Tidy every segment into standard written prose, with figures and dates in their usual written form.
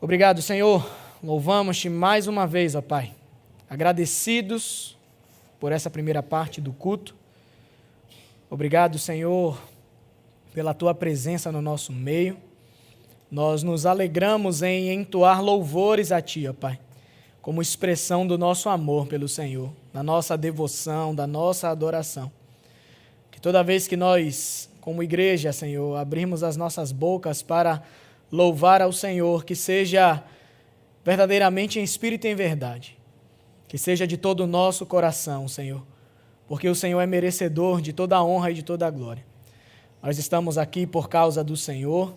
Obrigado, Senhor. Louvamos-te mais uma vez, ó Pai. Agradecidos por essa primeira parte do culto. Obrigado, Senhor, pela Tua presença no nosso meio. Nós nos alegramos em entoar louvores a Ti, ó Pai, como expressão do nosso amor pelo Senhor, da nossa devoção, da nossa adoração. Que toda vez que nós, como igreja, Senhor, abrirmos as nossas bocas para louvar ao Senhor, que seja verdadeiramente em espírito e em verdade, que seja de todo o nosso coração, Senhor, porque o Senhor é merecedor de toda a honra e de toda a glória. Nós estamos aqui por causa do Senhor,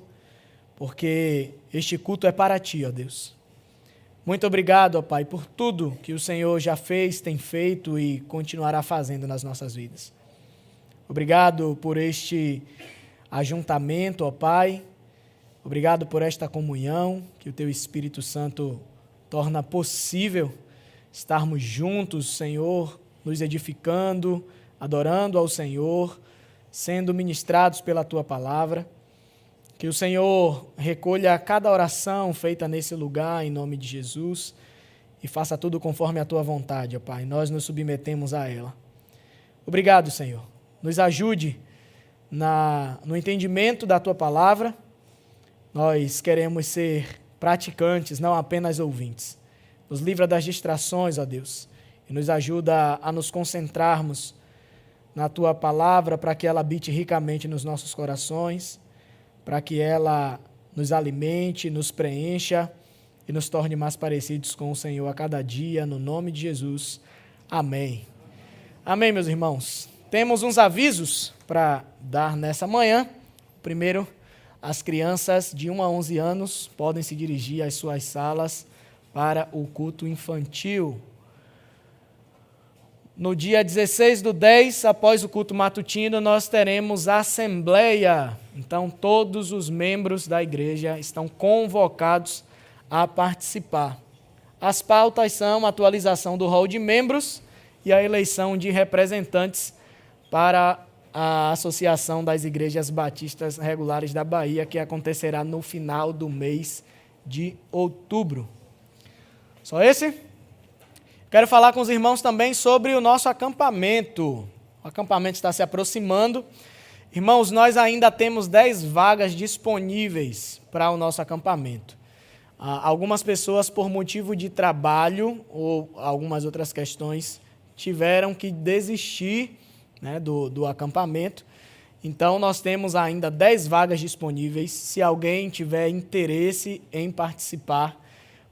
porque este culto é para Ti, ó Deus. Muito obrigado, ó Pai, por tudo que o Senhor já fez, tem feito e continuará fazendo nas nossas vidas. Obrigado por este ajuntamento, ó Pai. Obrigado por esta comunhão que o Teu Espírito Santo torna possível estarmos juntos, Senhor, nos edificando, adorando ao Senhor, sendo ministrados pela Tua palavra. Que o Senhor recolha cada oração feita nesse lugar, em nome de Jesus, e faça tudo conforme a Tua vontade, ó Pai. Nós nos submetemos a ela. Obrigado, Senhor. Nos ajude no entendimento da Tua palavra. Nós queremos ser praticantes, não apenas ouvintes. Nos livra das distrações, ó Deus, e nos ajuda a nos concentrarmos na Tua palavra para que ela habite ricamente nos nossos corações, para que ela nos alimente, nos preencha e nos torne mais parecidos com o Senhor a cada dia, no nome de Jesus. Amém. Amém, meus irmãos. Temos uns avisos para dar nessa manhã. Primeiro, as crianças de 1 a 11 anos podem se dirigir às suas salas para o culto infantil. No dia 16/10, após o culto matutino, nós teremos assembleia. Então, todos os membros da igreja estão convocados a participar. As pautas são a atualização do rol de membros e a eleição de representantes para a Associação das Igrejas Batistas Regulares da Bahia, que acontecerá no final do mês de outubro. Só esse? Quero falar com os irmãos também sobre o nosso acampamento. O acampamento está se aproximando. Irmãos, nós ainda temos 10 vagas disponíveis para o nosso acampamento. Algumas pessoas, por motivo de trabalho ou algumas outras questões, tiveram que desistir, né, do acampamento. Então, nós temos ainda 10 vagas disponíveis. Se alguém tiver interesse em participar,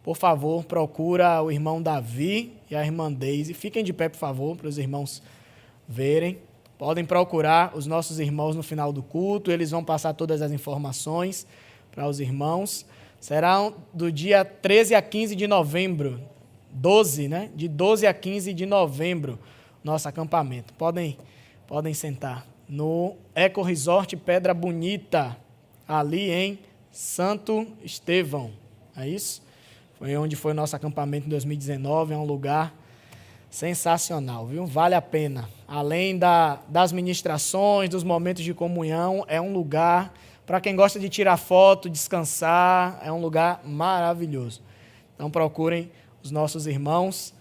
por favor, procura o irmão Davi e a irmã Deise. Fiquem de pé, por favor, para os irmãos verem. Podem procurar os nossos irmãos no final do culto. Eles vão passar todas as informações para os irmãos. Serão do dia 13 a 15 de novembro. 12, né? De 12 a 15 de novembro, nosso acampamento. Podem sentar. No Eco Resort Pedra Bonita, ali em Santo Estevão. É isso? Foi onde foi o nosso acampamento em 2019, é um lugar sensacional, viu? Vale a pena. Além das ministrações, dos momentos de comunhão, é um lugar para quem gosta de tirar foto, descansar, é um lugar maravilhoso. Então procurem os nossos irmãos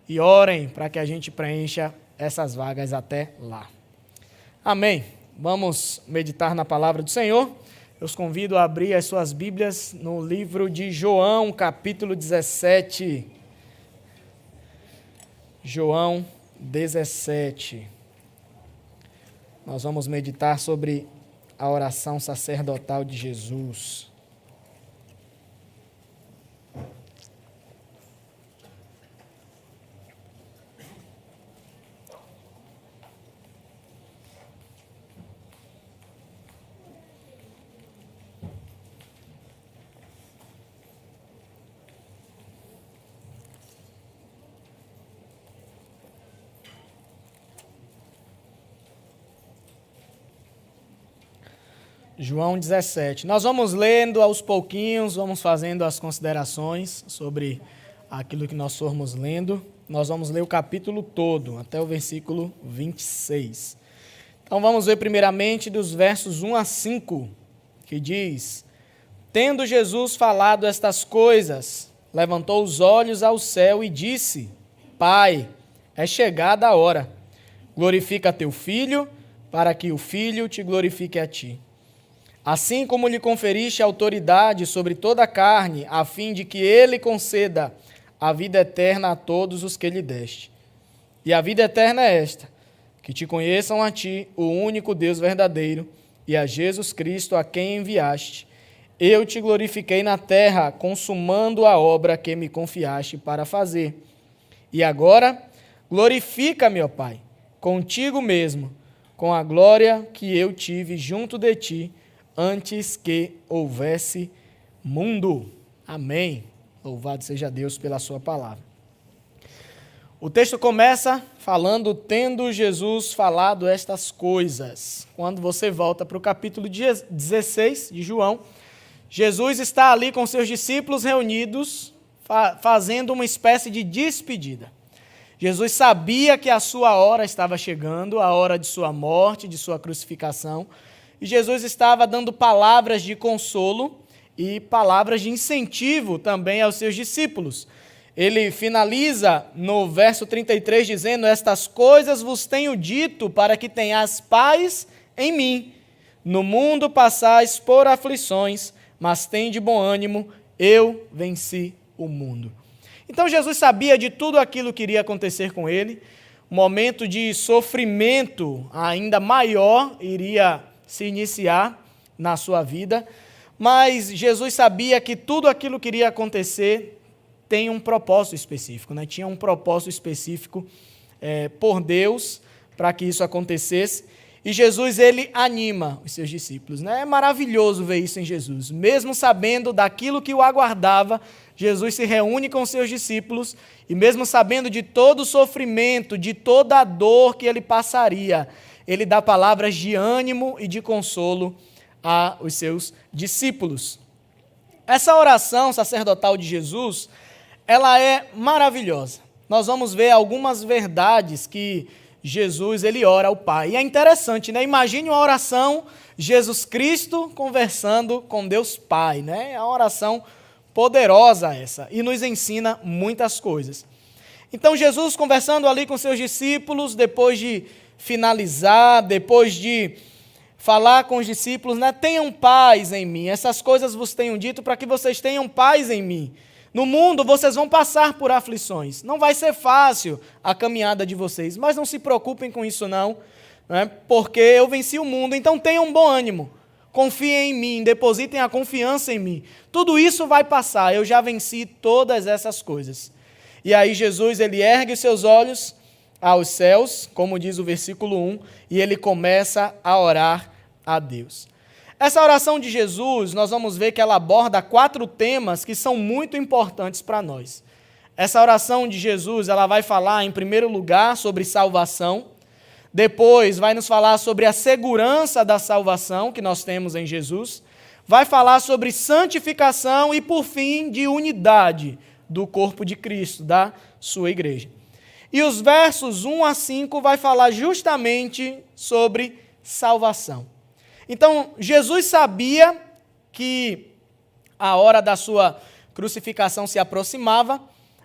e orem para que a gente preencha essas vagas até lá. Amém. Vamos meditar na palavra do Senhor. Eu os convido a abrir as suas Bíblias no livro de João, capítulo 17. João 17. Nós vamos meditar sobre a oração sacerdotal de Jesus. João 17. Nós vamos lendo aos pouquinhos, vamos fazendo as considerações sobre aquilo que nós formos lendo. Nós vamos ler o capítulo todo, até o versículo 26. Então vamos ver primeiramente dos versos 1 a 5, que diz: Tendo Jesus falado estas coisas, levantou os olhos ao céu e disse: Pai, é chegada a hora. Glorifica teu Filho, para que o Filho te glorifique a ti. Assim como lhe conferiste autoridade sobre toda a carne, a fim de que ele conceda a vida eterna a todos os que lhe deste. E a vida eterna é esta: que te conheçam a ti, o único Deus verdadeiro, e a Jesus Cristo, a quem enviaste. Eu te glorifiquei na terra, consumando a obra que me confiaste para fazer. E agora, glorifica-me, ó Pai, contigo mesmo, com a glória que eu tive junto de ti, antes que houvesse mundo. Amém. Louvado seja Deus pela sua palavra. O texto começa falando, tendo Jesus falado estas coisas. Quando você volta para o capítulo 16 de João, Jesus está ali com seus discípulos reunidos, fazendo uma espécie de despedida. Jesus sabia que a sua hora estava chegando, a hora de sua morte, de sua crucificação, e Jesus estava dando palavras de consolo e palavras de incentivo também aos seus discípulos. Ele finaliza no verso 33 dizendo: Estas coisas vos tenho dito para que tenhais paz em mim. No mundo passais por aflições, mas tende bom ânimo, eu venci o mundo. Então Jesus sabia de tudo aquilo que iria acontecer com ele. Um momento de sofrimento ainda maior iria se iniciar na sua vida, mas Jesus sabia que tudo aquilo que iria acontecer tem um propósito específico, né? Tinha um propósito específico por Deus para que isso acontecesse. E Jesus, ele anima os seus discípulos, né? É maravilhoso ver isso em Jesus. Mesmo sabendo daquilo que o aguardava, Jesus se reúne com os seus discípulos e mesmo sabendo de todo o sofrimento, de toda a dor que ele passaria, ele dá palavras de ânimo e de consolo aos seus discípulos. Essa oração sacerdotal de Jesus, ela é maravilhosa. Nós vamos ver algumas verdades que Jesus, ele ora ao Pai. E é interessante, né? Imagine uma oração, Jesus Cristo conversando com Deus Pai, né? É uma oração poderosa essa e nos ensina muitas coisas. Então, Jesus conversando ali com seus discípulos, depois de finalizar, depois de falar com os discípulos, né? Tenham paz em mim, essas coisas vos tenho dito para que vocês tenham paz em mim. No mundo vocês vão passar por aflições, não vai ser fácil a caminhada de vocês, mas não se preocupem com isso não, né? Porque eu venci o mundo, então tenham bom ânimo, confiem em mim, depositem a confiança em mim, tudo isso vai passar, eu já venci todas essas coisas. E aí Jesus, ele ergue os seus olhos aos céus, como diz o versículo 1, e ele começa a orar a Deus. Essa oração de Jesus, nós vamos ver que ela aborda 4 temas que são muito importantes para nós. Essa oração de Jesus, ela vai falar, em primeiro lugar, sobre salvação. Depois, vai nos falar sobre a segurança da salvação que nós temos em Jesus. Vai falar sobre santificação e, por fim, de unidade do corpo de Cristo, da sua igreja. E os versos 1 a 5 vai falar justamente sobre salvação. Então, Jesus sabia que a hora da sua crucificação se aproximava,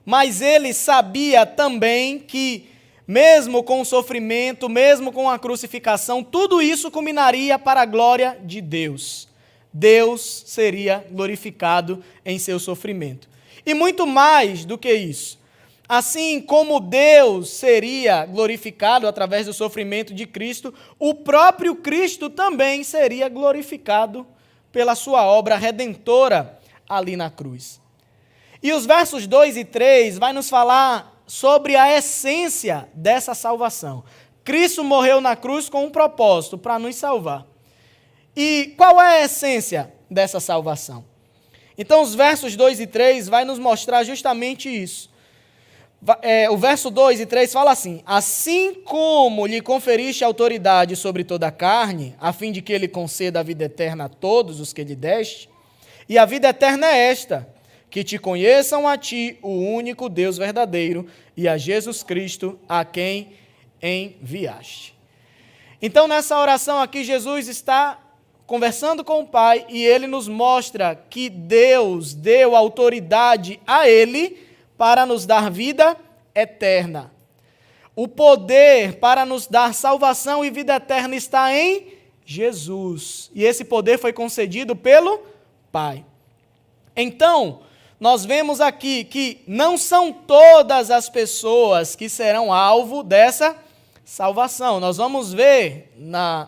mas ele sabia também que, mesmo com o sofrimento, mesmo com a crucificação, tudo isso culminaria para a glória de Deus. Deus seria glorificado em seu sofrimento. E muito mais do que isso. Assim como Deus seria glorificado através do sofrimento de Cristo, o próprio Cristo também seria glorificado pela sua obra redentora ali na cruz. E os versos 2 e 3 vai nos falar sobre a essência dessa salvação. Cristo morreu na cruz com um propósito, para nos salvar. E qual é a essência dessa salvação? Então os versos 2 e 3 vai nos mostrar justamente isso. O verso 2 e 3 fala assim: Assim como lhe conferiste autoridade sobre toda a carne, a fim de que ele conceda a vida eterna a todos os que lhe deste, e a vida eterna é esta, que te conheçam a ti, o único Deus verdadeiro, e a Jesus Cristo, a quem enviaste. Então, nessa oração aqui, Jesus está conversando com o Pai, e ele nos mostra que Deus deu autoridade a ele para nos dar vida eterna. O poder para nos dar salvação e vida eterna está em Jesus. E esse poder foi concedido pelo Pai. Então, nós vemos aqui que não são todas as pessoas que serão alvo dessa salvação. Nós vamos ver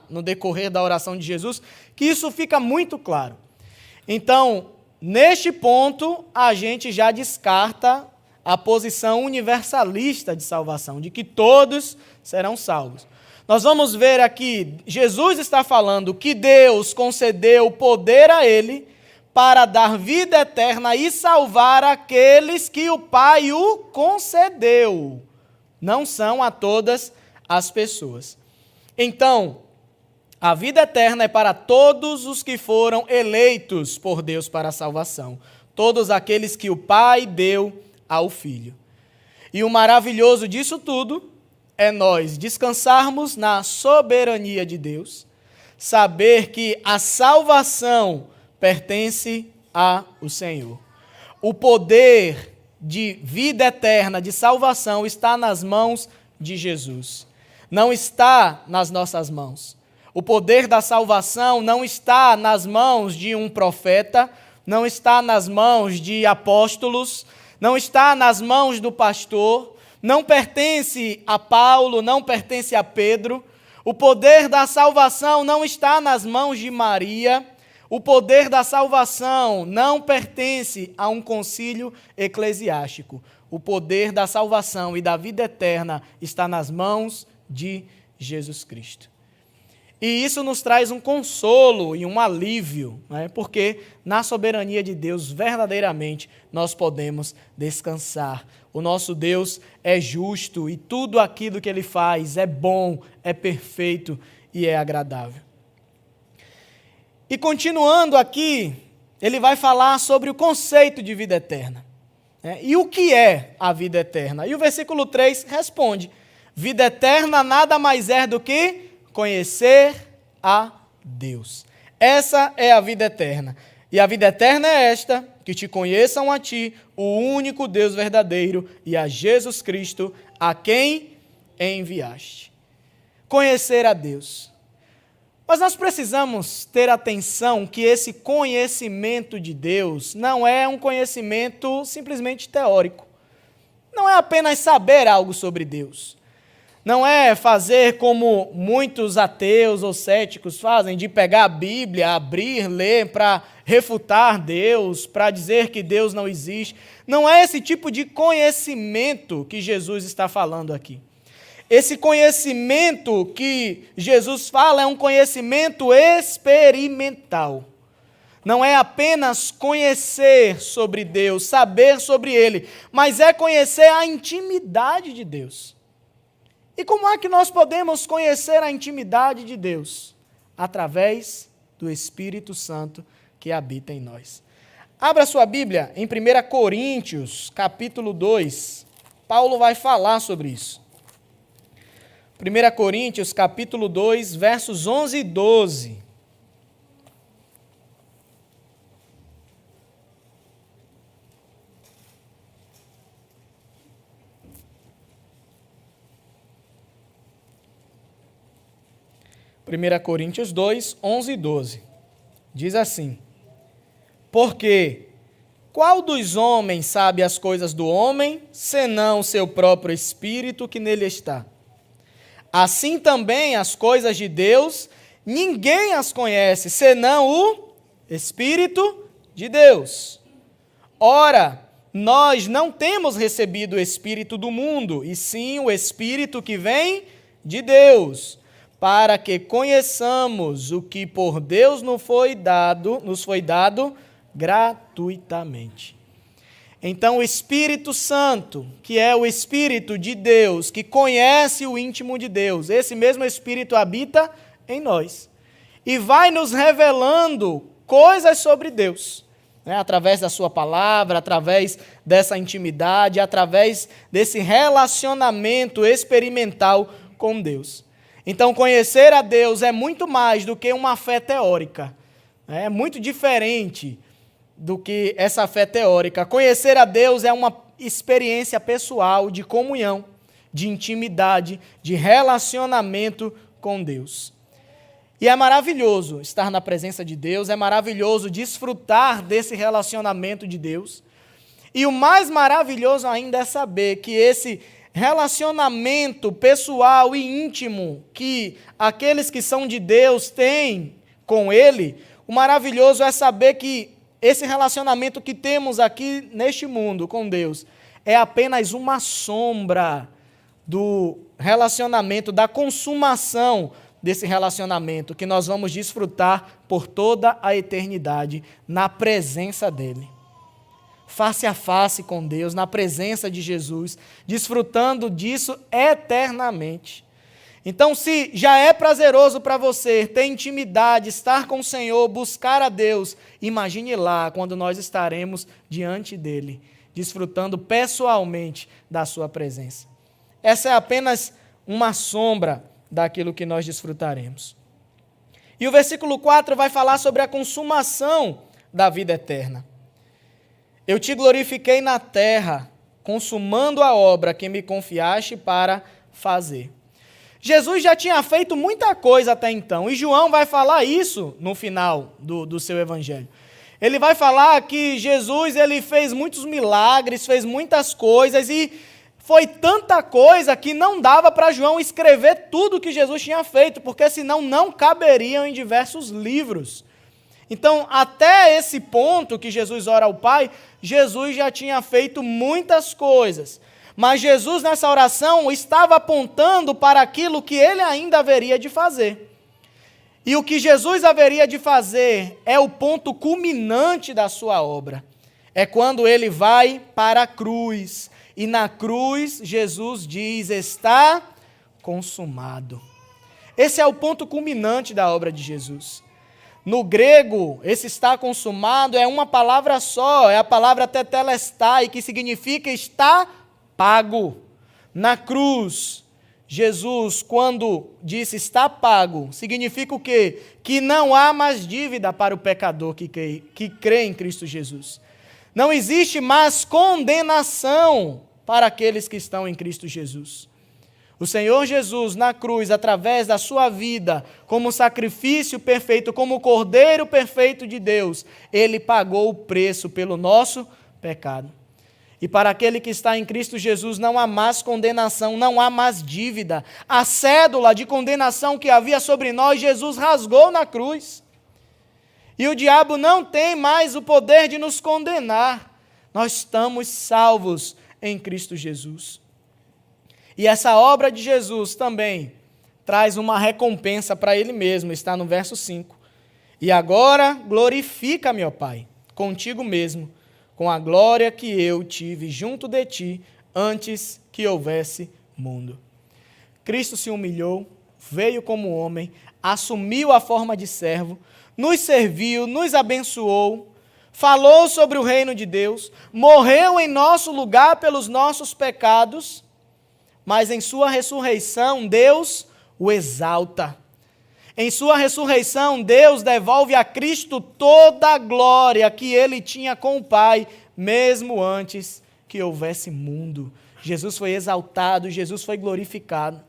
no decorrer da oração de Jesus que isso fica muito claro. Então, neste ponto, a gente já descarta a posição universalista de salvação, de que todos serão salvos. Nós vamos ver aqui, Jesus está falando que Deus concedeu poder a ele para dar vida eterna e salvar aqueles que o Pai o concedeu. Não são a todas as pessoas. Então, a vida eterna é para todos os que foram eleitos por Deus para a salvação. Todos aqueles que o Pai deu ao Filho. E o maravilhoso disso tudo é nós descansarmos na soberania de Deus, saber que a salvação pertence ao Senhor. O poder de vida eterna, de salvação, está nas mãos de Jesus. Não está nas nossas mãos. O poder da salvação não está nas mãos de um profeta, não está nas mãos de apóstolos, não está nas mãos do pastor, não pertence a Paulo, não pertence a Pedro. O poder da salvação não está nas mãos de Maria. O poder da salvação não pertence a um concílio eclesiástico. O poder da salvação e da vida eterna está nas mãos de Jesus Cristo. E isso nos traz um consolo e um alívio, né? Porque na soberania de Deus, verdadeiramente, nós podemos descansar. O nosso Deus é justo e tudo aquilo que Ele faz é bom, é perfeito e é agradável. E continuando aqui, ele vai falar sobre o conceito de vida eterna. E o que é a vida eterna? E o versículo 3 responde: vida eterna nada mais é do que conhecer a Deus. Essa é a vida eterna. E a vida eterna é esta: que te conheçam a ti, o único Deus verdadeiro, e a Jesus Cristo, a quem enviaste. Conhecer a Deus. Mas nós precisamos ter atenção que esse conhecimento de Deus não é um conhecimento simplesmente teórico. Não é apenas saber algo sobre Deus. Não é fazer como muitos ateus ou céticos fazem, de pegar a Bíblia, abrir, ler para refutar Deus, para dizer que Deus não existe. Não é esse tipo de conhecimento que Jesus está falando aqui. Esse conhecimento que Jesus fala é um conhecimento experimental. Não é apenas conhecer sobre Deus, saber sobre Ele, mas é conhecer a intimidade de Deus. E como é que nós podemos conhecer a intimidade de Deus? Através do Espírito Santo que habita em nós. Abra sua Bíblia em 1 Coríntios, capítulo 2. Paulo vai falar sobre isso. 1 Coríntios, capítulo 2, versos 11 e 12. Coríntios 2, 11 e 12. Diz assim: porque qual dos homens sabe as coisas do homem, senão o seu próprio espírito que nele está? Assim também as coisas de Deus, ninguém as conhece, senão o Espírito de Deus. Ora, nós não temos recebido o Espírito do mundo, e sim o Espírito que vem de Deus, para que conheçamos o que por Deus nos foi dado gratuitamente. Então, o Espírito Santo, que é o Espírito de Deus, que conhece o íntimo de Deus, esse mesmo Espírito habita em nós e vai nos revelando coisas sobre Deus, né? Através da sua palavra, através dessa intimidade, através desse relacionamento experimental com Deus. Então, conhecer a Deus é muito mais do que uma fé teórica. É muito diferente do que essa fé teórica. Conhecer a Deus é uma experiência pessoal de comunhão, de intimidade, de relacionamento com Deus. E é maravilhoso estar na presença de Deus, é maravilhoso desfrutar desse relacionamento de Deus. E o mais maravilhoso ainda é saber que esse relacionamento pessoal e íntimo que aqueles que são de Deus têm com Ele, o maravilhoso é saber que esse relacionamento que temos aqui neste mundo com Deus é apenas uma sombra do relacionamento, da consumação desse relacionamento que nós vamos desfrutar por toda a eternidade na presença dEle. Face a face com Deus, na presença de Jesus, desfrutando disso eternamente. Então, se já é prazeroso para você ter intimidade, estar com o Senhor, buscar a Deus, imagine lá quando nós estaremos diante dEle, desfrutando pessoalmente da sua presença. Essa é apenas uma sombra daquilo que nós desfrutaremos. E o versículo 4 vai falar sobre a consumação da vida eterna. Eu te glorifiquei na terra, consumando a obra que me confiaste para fazer. Jesus já tinha feito muita coisa até então, e João vai falar isso no final do seu evangelho. Ele vai falar que Jesus ele fez muitos milagres, fez muitas coisas, e foi tanta coisa que não dava para João escrever tudo que Jesus tinha feito, porque senão não caberiam em diversos livros. Então, até esse ponto que Jesus ora ao Pai, Jesus já tinha feito muitas coisas. Mas Jesus, nessa oração, estava apontando para aquilo que ele ainda haveria de fazer. E o que Jesus haveria de fazer é o ponto culminante da sua obra. É quando ele vai para a cruz. E na cruz, Jesus diz, está consumado. Esse é o ponto culminante da obra de Jesus. No grego, esse está consumado é uma palavra só, é a palavra tetelestai, que significa está pago. Na cruz, Jesus, quando disse está pago, significa o quê? Que não há mais dívida para o pecador que crê em Cristo Jesus. Não existe mais condenação para aqueles que estão em Cristo Jesus. O Senhor Jesus, na cruz, através da sua vida, como sacrifício perfeito, como Cordeiro perfeito de Deus, ele pagou o preço pelo nosso pecado. E para aquele que está em Cristo Jesus, não há mais condenação, não há mais dívida. A cédula de condenação que havia sobre nós, Jesus rasgou na cruz. E o diabo não tem mais o poder de nos condenar. Nós estamos salvos em Cristo Jesus. E essa obra de Jesus também traz uma recompensa para ele mesmo, está no verso 5. E agora glorifica-me, ó Pai, contigo mesmo, com a glória que eu tive junto de ti antes que houvesse mundo. Cristo se humilhou, veio como homem, assumiu a forma de servo, nos serviu, nos abençoou, falou sobre o reino de Deus, morreu em nosso lugar pelos nossos pecados, mas em sua ressurreição Deus o exalta. Em sua ressurreição Deus devolve a Cristo toda a glória que ele tinha com o Pai, mesmo antes que houvesse mundo. Jesus foi exaltado, Jesus foi glorificado.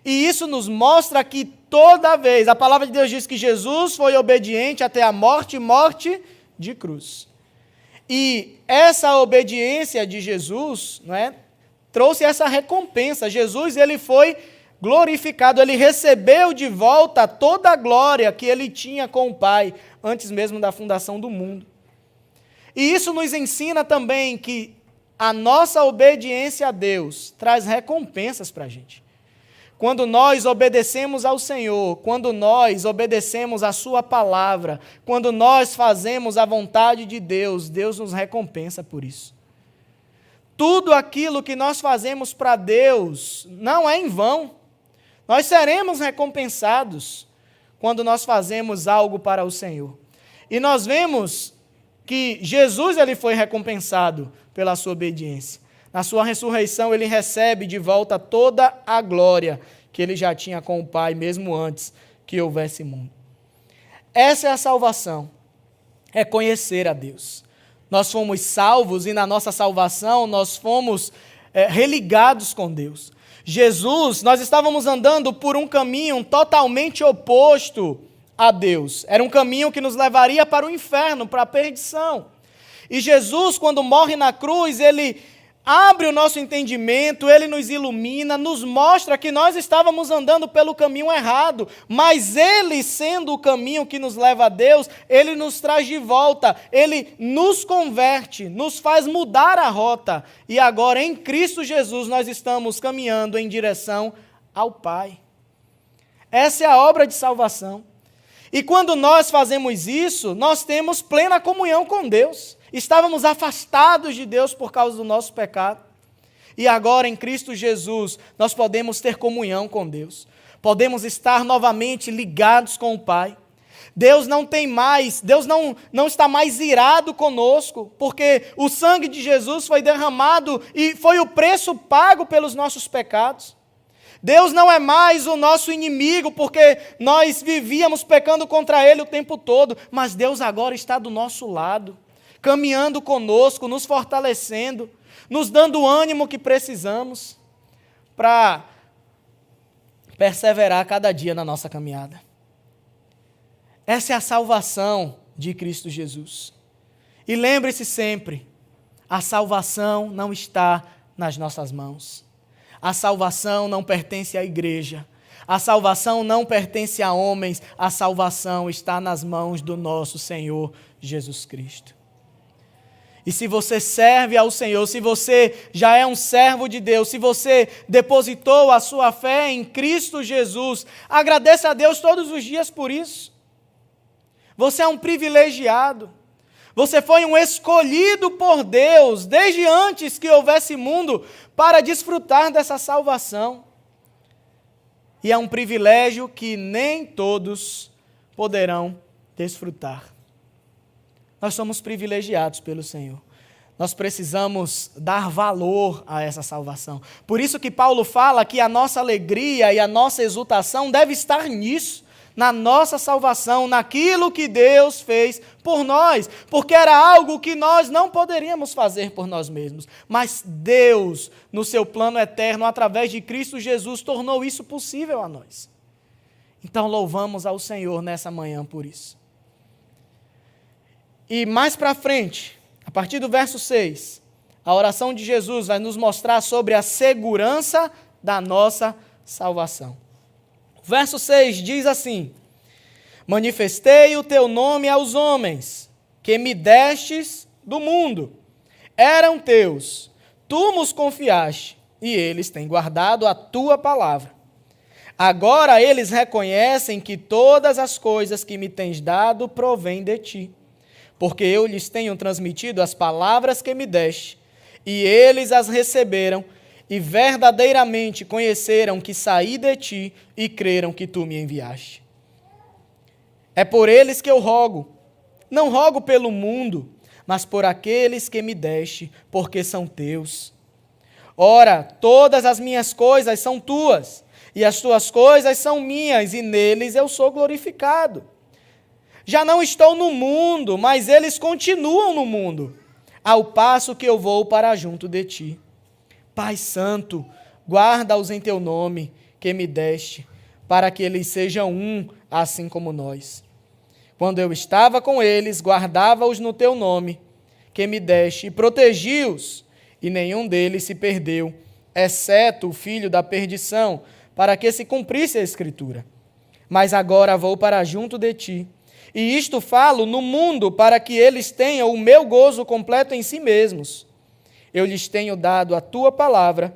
E isso nos mostra que toda vez, a palavra de Deus diz que Jesus foi obediente até a morte, morte de cruz. E essa obediência de Jesus, não é, trouxe essa recompensa. Jesus, ele foi glorificado, ele recebeu de volta toda a glória que ele tinha com o Pai, antes mesmo da fundação do mundo. E isso nos ensina também que a nossa obediência a Deus traz recompensas para a gente. Quando nós obedecemos ao Senhor, quando nós obedecemos a sua palavra, quando nós fazemos a vontade de Deus, Deus nos recompensa por isso. Tudo aquilo que nós fazemos para Deus não é em vão. Nós seremos recompensados quando nós fazemos algo para o Senhor. E nós vemos que Jesus ele foi recompensado pela sua obediência. Na sua ressurreição ele recebe de volta toda a glória que ele já tinha com o Pai, mesmo antes que houvesse mundo. Essa é a salvação, é conhecer a Deus. Nós fomos salvos e na nossa salvação nós fomos religados com Deus. Jesus, nós estávamos andando por um caminho totalmente oposto a Deus. Era um caminho que nos levaria para o inferno, para a perdição. E Jesus, quando morre na cruz, ele abre o nosso entendimento, ele nos ilumina, nos mostra que nós estávamos andando pelo caminho errado, mas ele, sendo o caminho que nos leva a Deus, ele nos traz de volta, ele nos converte, nos faz mudar a rota, e agora em Cristo Jesus nós estamos caminhando em direção ao Pai. Essa é a obra de salvação. E quando nós fazemos isso, nós temos plena comunhão com Deus. Estávamos afastados de Deus por causa do nosso pecado. E agora, em Cristo Jesus, nós podemos ter comunhão com Deus. Podemos estar novamente ligados com o Pai. Deus não está mais irado conosco, porque o sangue de Jesus foi derramado e foi o preço pago pelos nossos pecados. Deus não é mais o nosso inimigo, porque nós vivíamos pecando contra Ele o tempo todo, mas Deus agora está do nosso lado, caminhando conosco, nos fortalecendo, nos dando o ânimo que precisamos para perseverar cada dia na nossa caminhada. Essa é a salvação de Cristo Jesus. E lembre-se sempre, a salvação não está nas nossas mãos. A salvação não pertence à igreja. A salvação não pertence a homens. A salvação está nas mãos do nosso Senhor Jesus Cristo. E se você serve ao Senhor, se você já é um servo de Deus, se você depositou a sua fé em Cristo Jesus, agradeça a Deus todos os dias por isso. Você é um privilegiado. Você foi um escolhido por Deus, desde antes que houvesse mundo, para desfrutar dessa salvação. E é um privilégio que nem todos poderão desfrutar. Nós somos privilegiados pelo Senhor. Nós precisamos dar valor a essa salvação. Por isso que Paulo fala que a nossa alegria e a nossa exultação deve estar nisso, na nossa salvação, naquilo que Deus fez por nós, porque era algo que nós não poderíamos fazer por nós mesmos, mas Deus, no seu plano eterno, através de Cristo Jesus, tornou isso possível a nós. Então louvamos ao Senhor nessa manhã por isso. E mais para frente, a partir do verso 6, a oração de Jesus vai nos mostrar sobre a segurança da nossa salvação. Verso 6 diz assim: manifestei o teu nome aos homens, que me destes do mundo. Eram teus, tu nos confiaste, e eles têm guardado a tua palavra. Agora eles reconhecem que todas as coisas que me tens dado provêm de ti, porque eu lhes tenho transmitido as palavras que me deste, e eles as receberam, e verdadeiramente conheceram que saí de ti e creram que tu me enviaste. É por eles que eu rogo, não rogo pelo mundo, mas por aqueles que me deste, porque são teus. Ora, todas as minhas coisas são tuas, e as tuas coisas são minhas, e neles eu sou glorificado. Já não estou no mundo, mas eles continuam no mundo, ao passo que eu vou para junto de ti. Pai Santo, guarda-os em teu nome, que me deste, para que eles sejam um, assim como nós. Quando eu estava com eles, guardava-os no teu nome, que me deste, e protegi-os, e nenhum deles se perdeu, exceto o filho da perdição, para que se cumprisse a Escritura. Mas agora vou para junto de ti, e isto falo no mundo, para que eles tenham o meu gozo completo em si mesmos. Eu lhes tenho dado a tua palavra,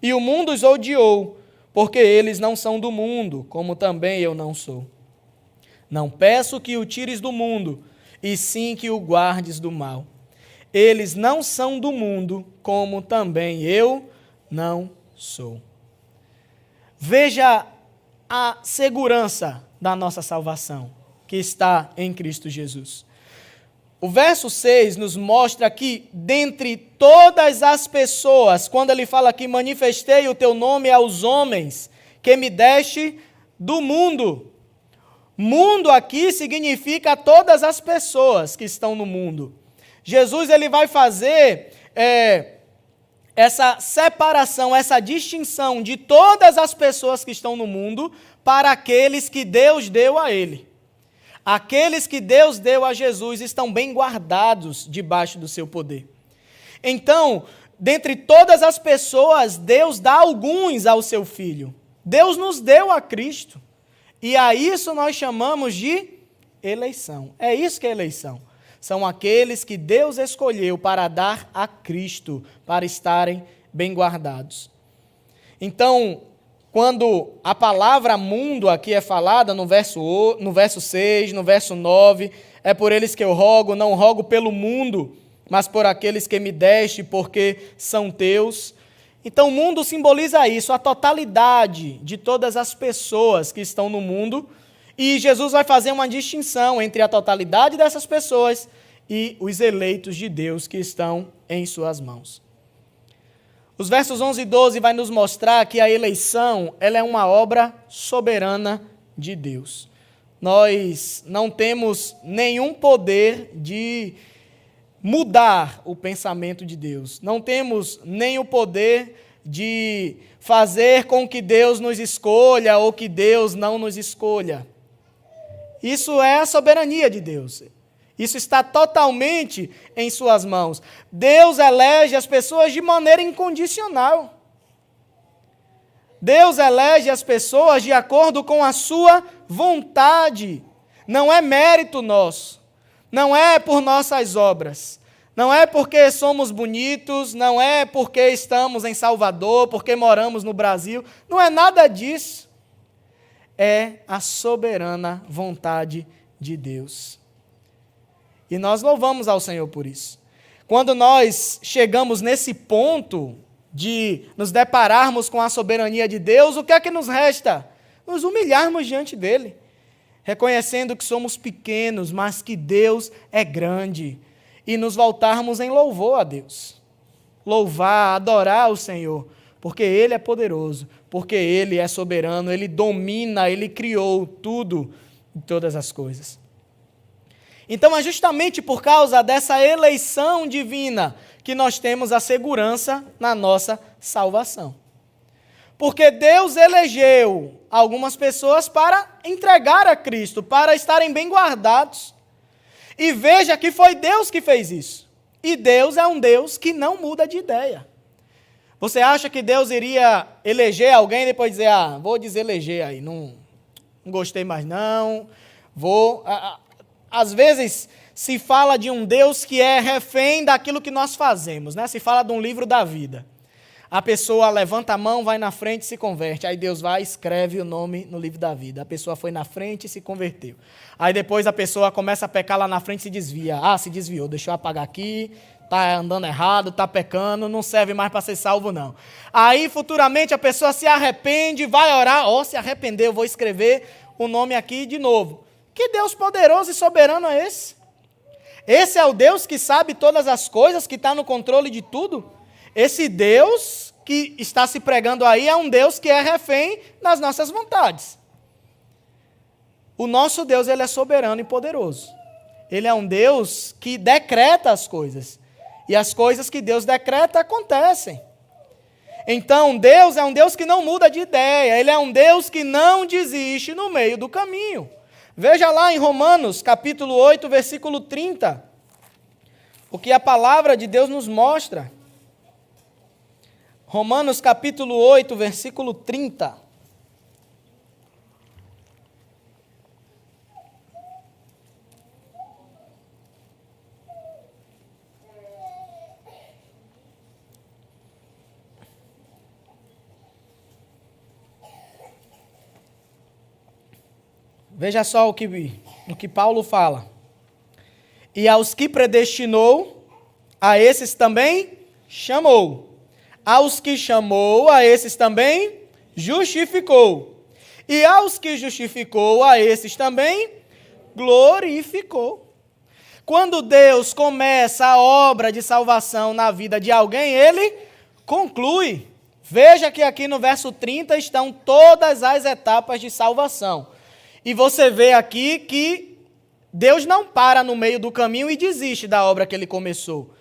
e o mundo os odiou, porque eles não são do mundo, como também eu não sou. Não peço que o tires do mundo, e sim que o guardes do mal. Eles não são do mundo, como também eu não sou. Veja a segurança da nossa salvação, que está em Cristo Jesus. O verso 6 nos mostra que, dentre todas as pessoas, quando ele fala que manifestei o teu nome aos homens, que me deste do mundo. Mundo aqui significa todas as pessoas que estão no mundo. Jesus ele vai fazer essa separação, essa distinção de todas as pessoas que estão no mundo para aqueles que Deus deu a ele. Aqueles que Deus deu a Jesus estão bem guardados debaixo do seu poder. Então, dentre todas as pessoas, Deus dá alguns ao seu Filho. Deus nos deu a Cristo. E a isso nós chamamos de eleição. É isso que é eleição. São aqueles que Deus escolheu para dar a Cristo, para estarem bem guardados. Então, quando a palavra mundo aqui é falada no verso 6, no verso 9, é por eles que eu rogo, não rogo pelo mundo, mas por aqueles que me deste, porque são teus. Então o mundo simboliza isso, a totalidade de todas as pessoas que estão no mundo, e Jesus vai fazer uma distinção entre a totalidade dessas pessoas e os eleitos de Deus que estão em suas mãos. Os versos 11 e 12 vai nos mostrar que a eleição ela é uma obra soberana de Deus. Nós não temos nenhum poder de mudar o pensamento de Deus. Não temos nem o poder de fazer com que Deus nos escolha ou que Deus não nos escolha. Isso é a soberania de Deus. Isso está totalmente em suas mãos. Deus elege as pessoas de maneira incondicional. Deus elege as pessoas de acordo com a sua vontade. Não é mérito nosso. Não é por nossas obras. Não é porque somos bonitos. Não é porque estamos em Salvador, porque moramos no Brasil. Não é nada disso. É a soberana vontade de Deus. E nós louvamos ao Senhor por isso. Quando nós chegamos nesse ponto de nos depararmos com a soberania de Deus, o que é que nos resta? Nos humilharmos diante dele, reconhecendo que somos pequenos, mas que Deus é grande, e nos voltarmos em louvor a Deus. Louvar, adorar o Senhor, porque Ele é poderoso, porque Ele é soberano, Ele domina, Ele criou tudo e todas as coisas. Então é justamente por causa dessa eleição divina que nós temos a segurança na nossa salvação. Porque Deus elegeu algumas pessoas para entregar a Cristo, para estarem bem guardados. E veja que foi Deus que fez isso. E Deus é um Deus que não muda de ideia. Você acha que Deus iria eleger alguém e depois dizer, vou deseleger aí, não gostei mais não, vou... Às vezes se fala de um Deus que é refém daquilo que nós fazemos, né? Se fala de um livro da vida. A pessoa levanta a mão, vai na frente e se converte. Aí Deus vai e escreve o nome no livro da vida. A pessoa foi na frente e se converteu. Aí depois a pessoa começa a pecar lá na frente e se desvia. Se desviou, deixa eu apagar aqui, está andando errado, está pecando, não serve mais para ser salvo não. Aí futuramente a pessoa se arrepende, vai orar, se arrependeu, eu vou escrever o nome aqui de novo. Que Deus poderoso e soberano é esse? Esse é o Deus que sabe todas as coisas, que está no controle de tudo? Esse Deus que está se pregando aí é um Deus que é refém das nossas vontades. O nosso Deus, ele é soberano e poderoso. Ele é um Deus que decreta as coisas. E as coisas que Deus decreta acontecem. Então, Deus é um Deus que não muda de ideia. Ele é um Deus que não desiste no meio do caminho. Veja lá em Romanos, capítulo 8, versículo 30, o que a palavra de Deus nos mostra. Romanos, capítulo 8, versículo 30. Veja só o que Paulo fala. E aos que predestinou, a esses também chamou. Aos que chamou, a esses também justificou. E aos que justificou, a esses também glorificou. Quando Deus começa a obra de salvação na vida de alguém, Ele conclui. Veja que aqui no verso 30 estão todas as etapas de salvação. E você vê aqui que Deus não para no meio do caminho e desiste da obra que ele começou.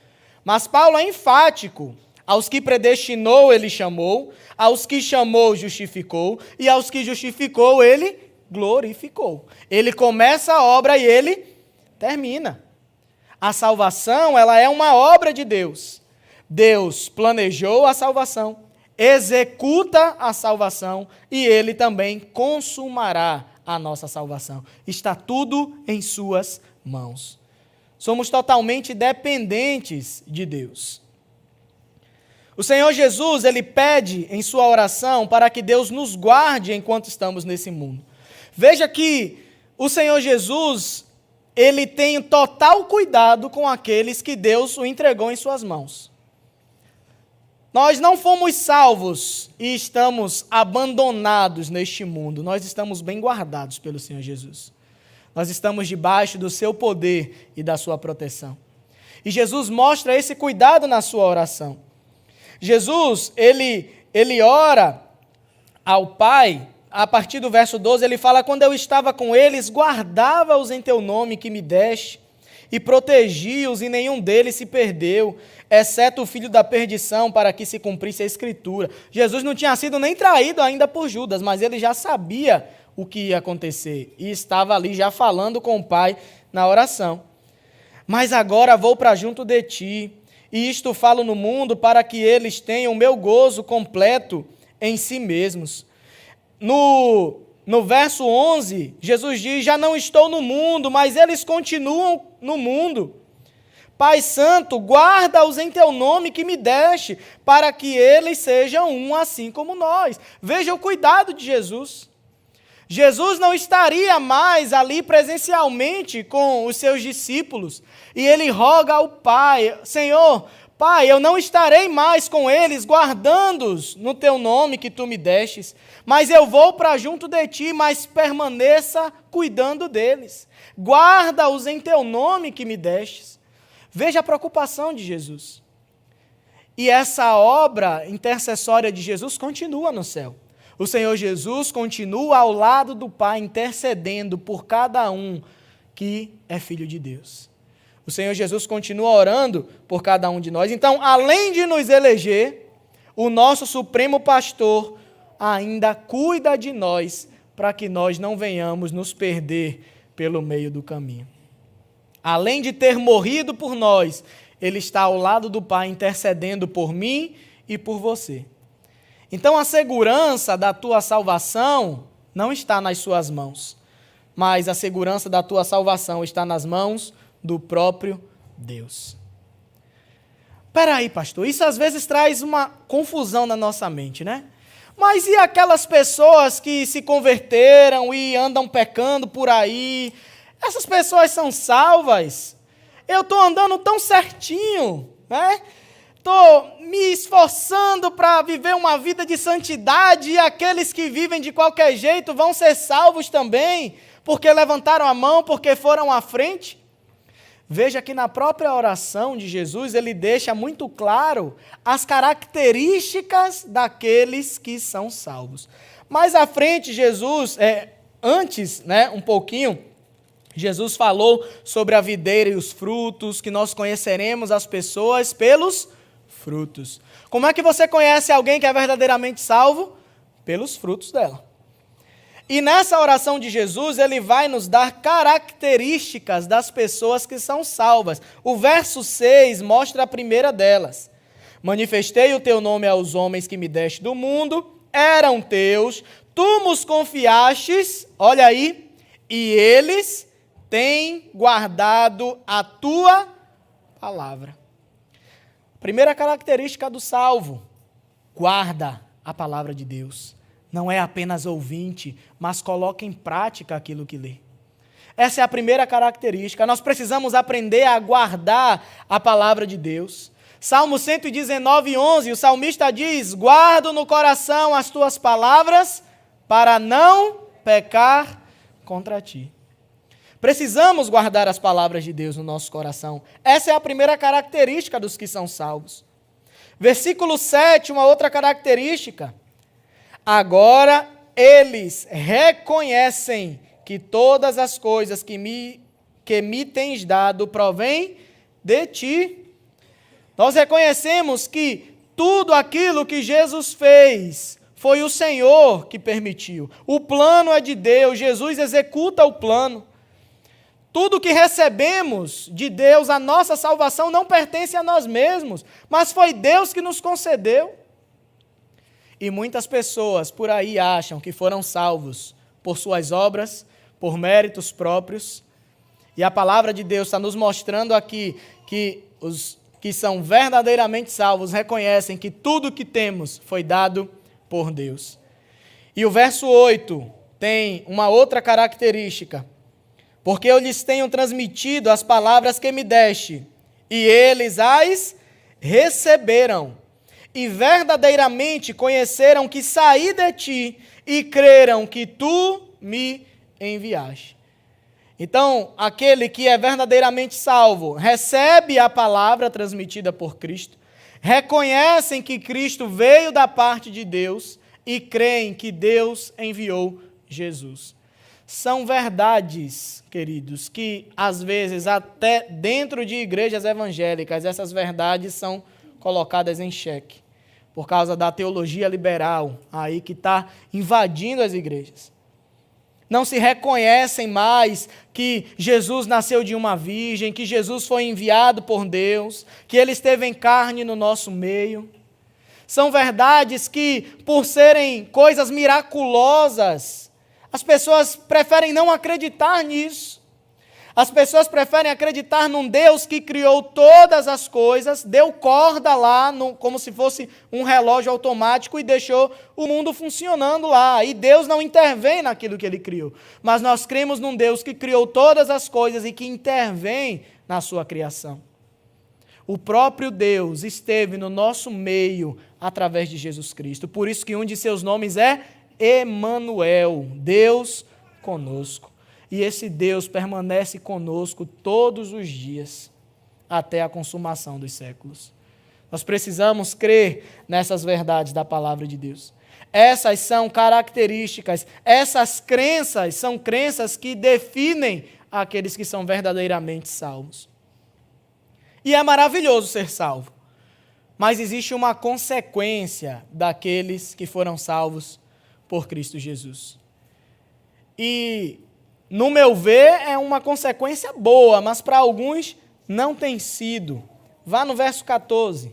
Mas Paulo é enfático. Aos que predestinou, ele chamou. Aos que chamou, justificou. E aos que justificou, ele glorificou. Ele começa a obra e ele termina. A salvação, ela é uma obra de Deus. Deus planejou a salvação, executa a salvação e ele também consumará a nossa salvação. Está tudo em suas mãos. Somos totalmente dependentes de Deus. O Senhor Jesus, ele pede em sua oração para que Deus nos guarde enquanto estamos nesse mundo. Veja que o Senhor Jesus, ele tem total cuidado com aqueles que Deus o entregou em suas mãos. Nós não fomos salvos e estamos abandonados neste mundo. Nós estamos bem guardados pelo Senhor Jesus. Nós estamos debaixo do seu poder e da sua proteção. E Jesus mostra esse cuidado na sua oração. Jesus, ele ora ao Pai, a partir do verso 12, ele fala: quando eu estava com eles, guardava-os em teu nome que me deste, e protegi-os, e nenhum deles se perdeu, exceto o filho da perdição, para que se cumprisse a Escritura. Jesus não tinha sido nem traído ainda por Judas, mas ele já sabia o que ia acontecer, e estava ali já falando com o Pai na oração. Mas agora vou para junto de ti, e isto falo no mundo, para que eles tenham o meu gozo completo em si mesmos. No verso 11, Jesus diz: já não estou no mundo, mas eles continuam no mundo. Pai Santo, guarda-os em teu nome que me deste, para que eles sejam um assim como nós. Veja o cuidado de Jesus. Jesus não estaria mais ali presencialmente com os seus discípulos, e ele roga ao Pai: Senhor, Pai, eu não estarei mais com eles, guardando-os no teu nome que tu me destes, mas eu vou para junto de ti, mas permaneça cuidando deles. Guarda-os em teu nome que me destes. Veja a preocupação de Jesus. E essa obra intercessória de Jesus continua no céu. O Senhor Jesus continua ao lado do Pai, intercedendo por cada um que é filho de Deus. O Senhor Jesus continua orando por cada um de nós. Então, além de nos eleger, o nosso Supremo Pastor ainda cuida de nós para que nós não venhamos nos perder pelo meio do caminho. Além de ter morrido por nós, Ele está ao lado do Pai intercedendo por mim e por você. Então, a segurança da tua salvação não está nas suas mãos, mas a segurança da tua salvação está nas mãos do próprio Deus. Espera aí, pastor, isso às vezes traz uma confusão na nossa mente, né? Mas e aquelas pessoas que se converteram e andam pecando por aí? Essas pessoas são salvas? Eu estou andando tão certinho, né? Estou me esforçando para viver uma vida de santidade, e aqueles que vivem de qualquer jeito vão ser salvos também, porque levantaram a mão, porque foram à frente? Veja que na própria oração de Jesus, ele deixa muito claro as características daqueles que são salvos. Mais à frente, Jesus, antes, um pouquinho, Jesus falou sobre a videira e os frutos, que nós conheceremos as pessoas pelos frutos. Como é que você conhece alguém que é verdadeiramente salvo? Pelos frutos dela. E nessa oração de Jesus, ele vai nos dar características das pessoas que são salvas. O verso 6 mostra a primeira delas. Manifestei o teu nome aos homens que me deste do mundo, eram teus, tu nos confiastes, olha aí, e eles têm guardado a tua palavra. Primeira característica do salvo: guarda a palavra de Deus. Não é apenas ouvinte, mas coloca em prática aquilo que lê. Essa é a primeira característica. Nós precisamos aprender a guardar a palavra de Deus. Salmo 119, 11, o salmista diz: guardo no coração as tuas palavras para não pecar contra ti. Precisamos guardar as palavras de Deus no nosso coração. Essa é a primeira característica dos que são salvos. Versículo 7, uma outra característica. Agora eles reconhecem que todas as coisas que me tens dado provém de ti. Nós reconhecemos que tudo aquilo que Jesus fez foi o Senhor que permitiu. O plano é de Deus, Jesus executa o plano. Tudo que recebemos de Deus, a nossa salvação, não pertence a nós mesmos, mas foi Deus que nos concedeu. E muitas pessoas por aí acham que foram salvos por suas obras, por méritos próprios. E a palavra de Deus está nos mostrando aqui que os que são verdadeiramente salvos reconhecem que tudo que temos foi dado por Deus. E o verso 8 tem uma outra característica. Porque eu lhes tenho transmitido as palavras que me deste, e eles as receberam, e verdadeiramente conheceram que saí de ti, e creram que tu me enviaste. Então, aquele que é verdadeiramente salvo, recebe a palavra transmitida por Cristo, reconhecem que Cristo veio da parte de Deus, e creem que Deus enviou Jesus. São verdades, queridos, que às vezes até dentro de igrejas evangélicas essas verdades são colocadas em xeque, por causa da teologia liberal aí que está invadindo as igrejas. Não se reconhecem mais que Jesus nasceu de uma virgem, que Jesus foi enviado por Deus, que Ele esteve em carne no nosso meio. São verdades que, por serem coisas miraculosas, as pessoas preferem não acreditar nisso. As pessoas preferem acreditar num Deus que criou todas as coisas, deu corda lá, como se fosse um relógio automático e deixou o mundo funcionando lá. E Deus não intervém naquilo que Ele criou. Mas nós cremos num Deus que criou todas as coisas e que intervém na sua criação. O próprio Deus esteve no nosso meio através de Jesus Cristo. Por isso que um de seus nomes é Emanuel, Deus conosco. E esse Deus permanece conosco todos os dias, até a consumação dos séculos. Nós precisamos crer nessas verdades da palavra de Deus. Essas são características, essas crenças são crenças que definem aqueles que são verdadeiramente salvos. E é maravilhoso ser salvo, mas existe uma consequência daqueles que foram salvos por Cristo Jesus. E, no meu ver, é uma consequência boa, mas para alguns não tem sido. Vá no verso 14.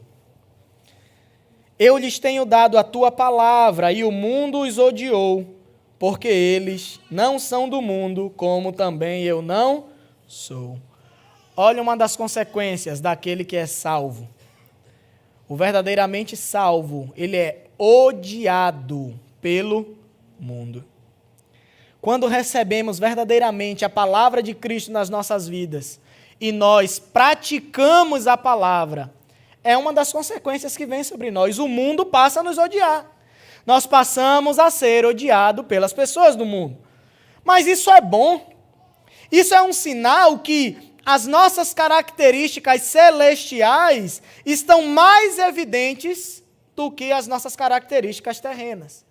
Eu lhes tenho dado a tua palavra, e o mundo os odiou, porque eles não são do mundo, como também eu não sou. Olha uma das consequências daquele que é salvo. O verdadeiramente salvo, ele é odiado pelo mundo. Quando recebemos verdadeiramente a palavra de Cristo nas nossas vidas e nós praticamos a palavra, é uma das consequências que vem sobre nós. O mundo passa a nos odiar. Nós passamos a ser odiados pelas pessoas do mundo. Mas isso é bom. Isso é um sinal que as nossas características celestiais estão mais evidentes do que as nossas características terrenas.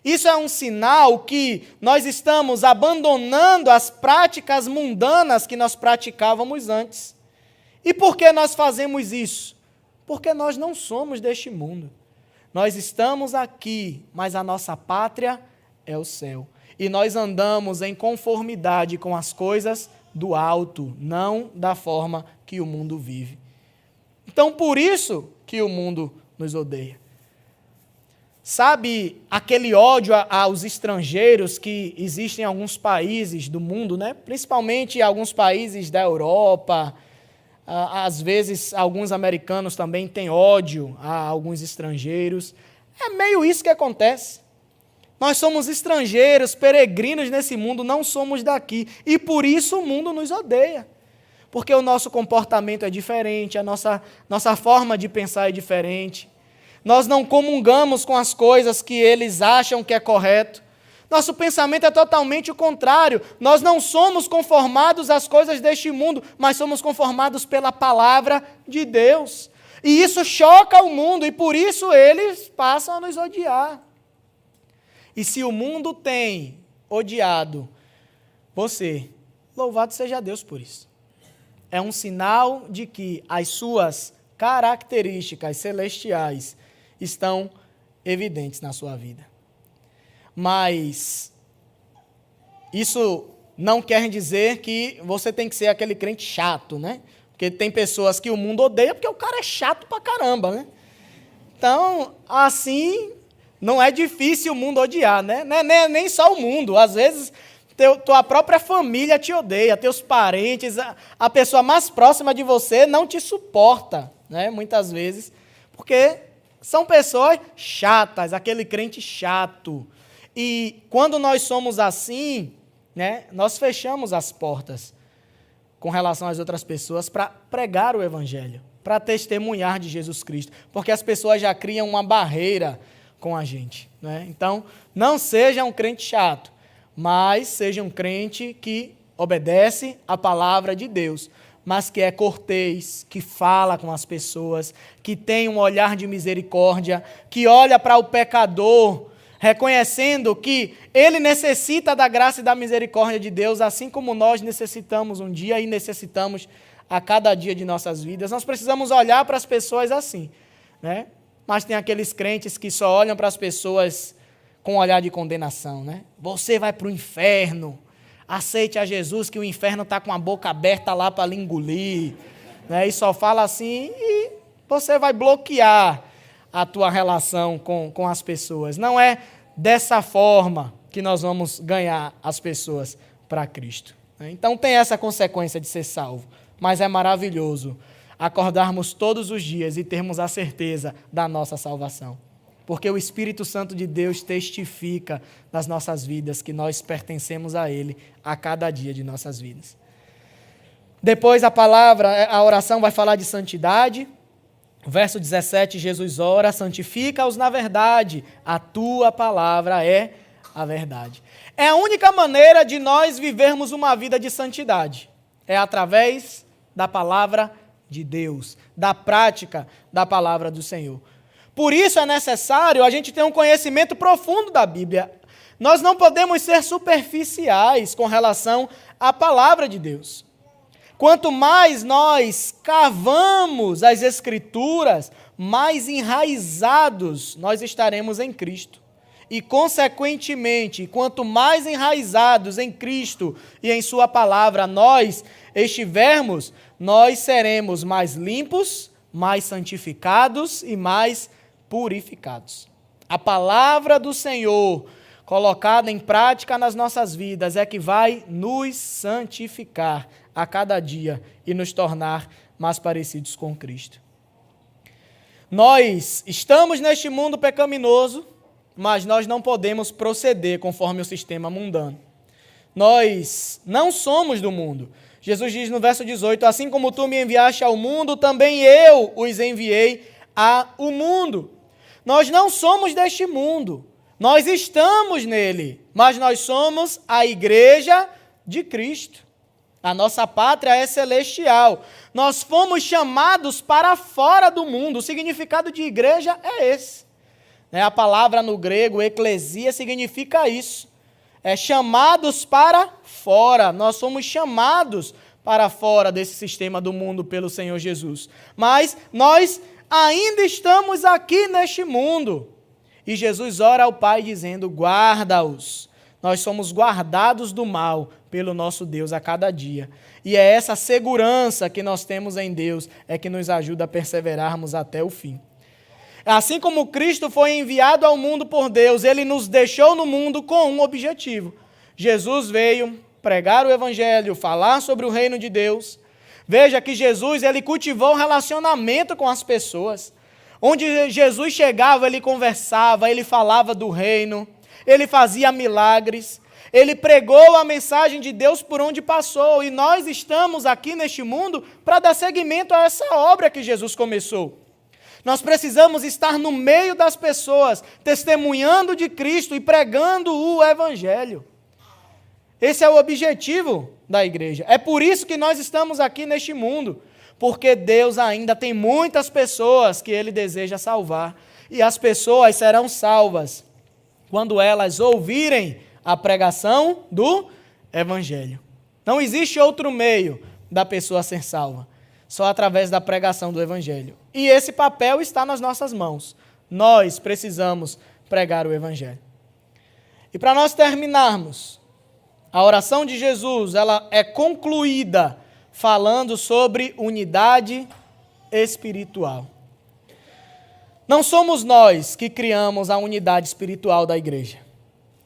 Isso é um sinal que nós estamos abandonando as práticas mundanas que nós praticávamos antes. E por que nós fazemos isso? Porque nós não somos deste mundo. Nós estamos aqui, mas a nossa pátria é o céu. E nós andamos em conformidade com as coisas do alto, não da forma que o mundo vive. Então, por isso que o mundo nos odeia. Sabe aquele ódio aos estrangeiros que existem em alguns países do mundo, né? Principalmente em alguns países da Europa. Às vezes, alguns americanos também têm ódio a alguns estrangeiros. É meio isso que acontece. Nós somos estrangeiros, peregrinos nesse mundo, não somos daqui. E por isso o mundo nos odeia. Porque o nosso comportamento é diferente, a nossa forma de pensar é diferente. Nós não comungamos com as coisas que eles acham que é correto. Nosso pensamento é totalmente o contrário. Nós não somos conformados às coisas deste mundo, mas somos conformados pela palavra de Deus. E isso choca o mundo, e por isso eles passam a nos odiar. E se o mundo tem odiado você, louvado seja Deus por isso. É um sinal de que as suas características celestiais estão evidentes na sua vida. Mas isso não quer dizer que você tem que ser aquele crente chato, né? Porque tem pessoas que o mundo odeia porque o cara é chato pra caramba, né? Então, assim, não é difícil o mundo odiar, né? Nem só o mundo. Às vezes, tua própria família te odeia, teus parentes, a pessoa mais próxima de você não te suporta, né? Muitas vezes, porque são pessoas chatas, aquele crente chato. E quando nós somos assim, né, nós fechamos as portas com relação às outras pessoas para pregar o Evangelho, para testemunhar de Jesus Cristo, porque as pessoas já criam uma barreira com a gente, né? Então, não seja um crente chato, mas seja um crente que obedece à palavra de Deus, mas que é cortês, que fala com as pessoas, que tem um olhar de misericórdia, que olha para o pecador, reconhecendo que ele necessita da graça e da misericórdia de Deus, assim como nós necessitamos um dia e necessitamos a cada dia de nossas vidas. Nós precisamos olhar para as pessoas assim, né? Mas tem aqueles crentes que só olham para as pessoas com um olhar de condenação, né? Você vai para o inferno, aceite a Jesus que o inferno está com a boca aberta lá para lhe engolir, né? E só fala assim e você vai bloquear a tua relação com as pessoas. Não é dessa forma que nós vamos ganhar as pessoas para Cristo. Então tem essa consequência de ser salvo, mas é maravilhoso acordarmos todos os dias e termos a certeza da nossa salvação, porque o Espírito Santo de Deus testifica nas nossas vidas que nós pertencemos a Ele a cada dia de nossas vidas. Depois a oração vai falar de santidade. Verso 17, Jesus ora, santifica-os na verdade, a tua palavra é a verdade. É a única maneira de nós vivermos uma vida de santidade, é através da palavra de Deus, da prática da palavra do Senhor. Por isso é necessário a gente ter um conhecimento profundo da Bíblia. Nós não podemos ser superficiais com relação à palavra de Deus. Quanto mais nós cavamos as Escrituras, mais enraizados nós estaremos em Cristo. E, consequentemente, quanto mais enraizados em Cristo e em Sua palavra nós estivermos, nós seremos mais limpos, mais santificados e mais purificados. A palavra do Senhor, colocada em prática nas nossas vidas, é que vai nos santificar a cada dia e nos tornar mais parecidos com Cristo. Nós estamos neste mundo pecaminoso, mas nós não podemos proceder conforme o sistema mundano. Nós não somos do mundo. Jesus diz no verso 18, assim como tu me enviaste ao mundo, também eu os enviei ao mundo. Nós não somos deste mundo, nós estamos nele, mas nós somos a igreja de Cristo. A nossa pátria é celestial. Nós fomos chamados para fora do mundo. O significado de igreja é esse. A palavra no grego, eclesia, significa isso. É chamados para fora. Nós somos chamados para fora desse sistema do mundo pelo Senhor Jesus. Mas nós ainda estamos aqui neste mundo. E Jesus ora ao Pai dizendo, guarda-os. Nós somos guardados do mal pelo nosso Deus a cada dia. E é essa segurança que nós temos em Deus é que nos ajuda a perseverarmos até o fim. Assim como Cristo foi enviado ao mundo por Deus, Ele nos deixou no mundo com um objetivo. Jesus veio pregar o Evangelho, falar sobre o reino de Deus. Veja que Jesus, Ele cultivou um relacionamento com as pessoas. Onde Jesus chegava, Ele conversava, Ele falava do reino, Ele fazia milagres, Ele pregou a mensagem de Deus por onde passou. E nós estamos aqui neste mundo para dar seguimento a essa obra que Jesus começou. Nós precisamos estar no meio das pessoas, testemunhando de Cristo e pregando o Evangelho. Esse é o objetivo da igreja. É por isso que nós estamos aqui neste mundo. porque Deus ainda tem muitas pessoas que Ele deseja salvar. E as pessoas serão salvas quando elas ouvirem a pregação do Evangelho. Não existe outro meio da pessoa ser salva, só através da pregação do Evangelho. E esse papel está nas nossas mãos. Nós precisamos pregar o Evangelho. E para nós terminarmos, a oração de Jesus, ela é concluída falando sobre unidade espiritual. Não somos nós que criamos a unidade espiritual da igreja.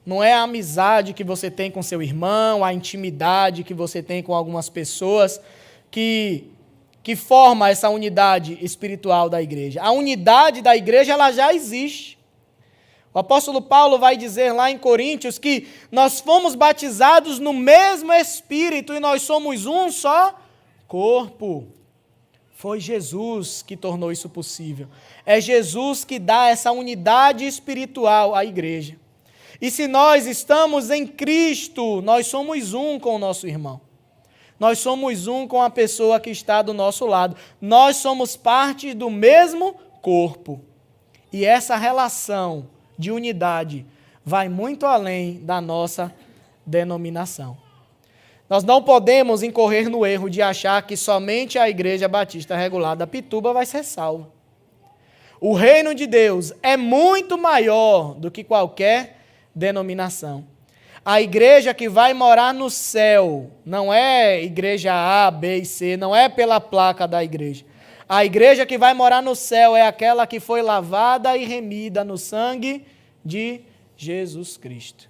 Não é a amizade que você tem com seu irmão, a intimidade que você tem com algumas pessoas que forma essa unidade espiritual da igreja. A unidade da igreja, ela já existe. O apóstolo Paulo vai dizer lá em Coríntios que nós fomos batizados no mesmo Espírito e nós somos um só corpo. Foi Jesus que tornou isso possível. É Jesus que dá essa unidade espiritual à igreja. E se nós estamos em Cristo, nós somos um com o nosso irmão. Nós somos um com a pessoa que está do nosso lado. Nós somos parte do mesmo corpo. E essa relação de unidade vai muito além da nossa denominação. Nós não podemos incorrer no erro de achar que somente a Igreja Batista Regular da Pituba vai ser salva. O reino de Deus é muito maior do que qualquer denominação. A igreja que vai morar no céu não é igreja A, B e C, não é pela placa da igreja. A igreja que vai morar no céu é aquela que foi lavada e remida no sangue de Jesus Cristo.